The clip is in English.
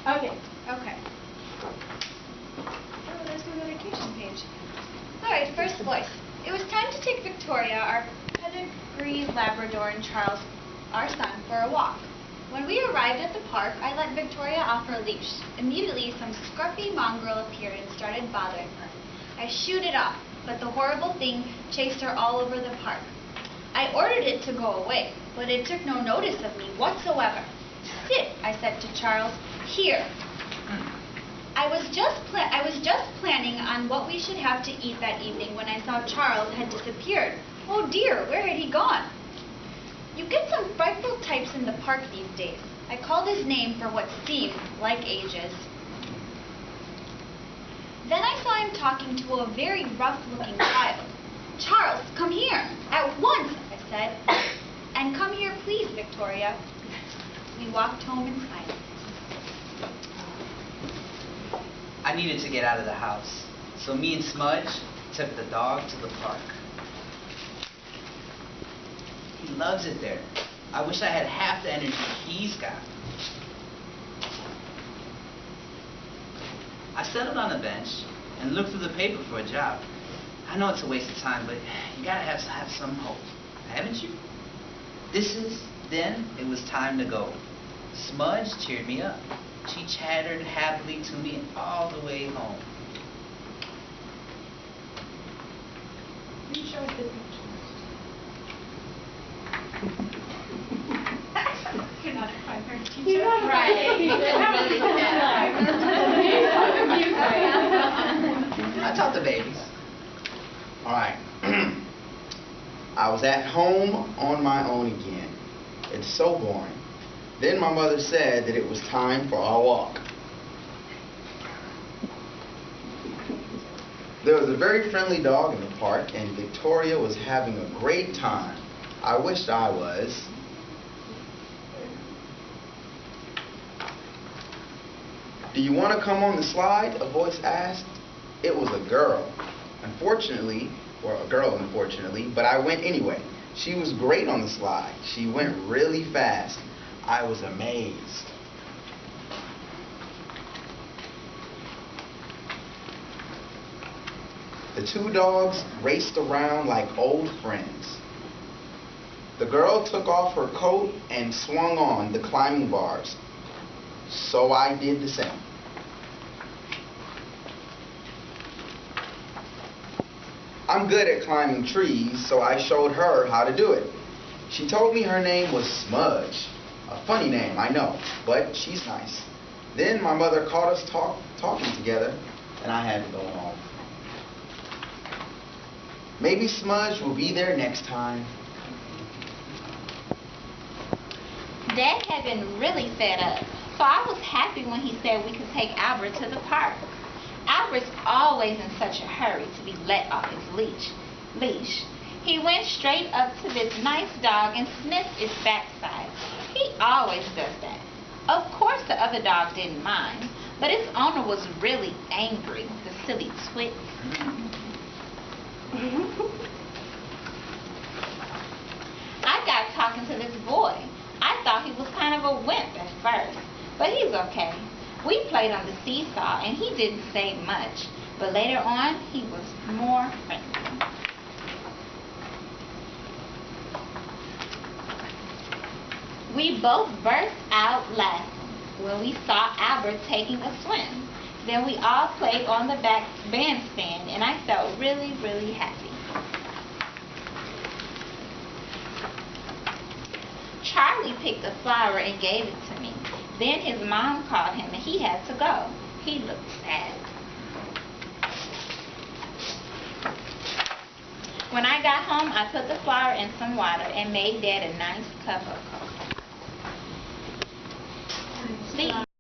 Okay. Okay. Oh, there's my notification page. Alright, first voice. It was time to take Victoria, our pedigree Labrador, and Charles, our son, for a walk. When we arrived at the park, I let Victoria off her leash. Immediately, some scruffy mongrel appeared and started bothering her. I shooed it off, but the horrible thing chased her all over the park. I ordered it to go away, but it took no notice of me whatsoever. Sit, I said to Charles, here. I was just planning on what we should have to eat that evening when I saw Charles had disappeared. Oh dear, where had he gone? You get some frightful types in the park these days. I called his name for what seemed like ages. Then I saw him talking to a very rough-looking child. Charles, come here, at once, I said. And come here, please, Victoria. We walked home in silence. I needed to get out of the house, so me and Smudge took the dog to the park. He loves it there. I wish I had half the energy he's got. I settled on a bench and looked through the paper for a job. I know it's a waste of time, but you gotta have some hope, haven't you? Then it was time to go. Smudge cheered me up. She chattered happily to me all the way home. You showed the pictures. You're not a primary teacher. You're not Right. I taught the babies. All right. I was at home on my own again. It's so boring. Then my mother said that it was time for our walk. There was a very friendly dog in the park, and Victoria was having a great time. I wished I was. Do you want to come on the slide? A voice asked. It was a girl. Unfortunately, but I went anyway. She was great on the slide. She went really fast. I was amazed. The two dogs raced around like old friends. The girl took off her coat and swung on the climbing bars. So I did the same. I'm good at climbing trees, so I showed her how to do it. She told me her name was Smudge. A funny name, I know, but she's nice. Then my mother caught us talking together, and I had to go home. Maybe Smudge will be there next time. Dad had been really fed up, so I was happy when he said we could take Albert to the park. Albert's always in such a hurry to be let off his leash. He went straight up to this nice dog and sniffed its backside. He always does that. Of course the other dog didn't mind, but its owner was really angry, the silly twit. I got talking to this boy. I thought he was kind of a wimp at first, but he's okay. We played on the seesaw and he didn't say much, but later on he was more friendly. We both burst out laughing when we saw Albert taking a swim. Then we all played on the back bandstand and I felt really, really happy. Charlie picked a flower and gave it to me. Then his mom called him and he had to go. He looked sad. When I got home, I put the flower in some water and made Dad a nice cup of cocoa.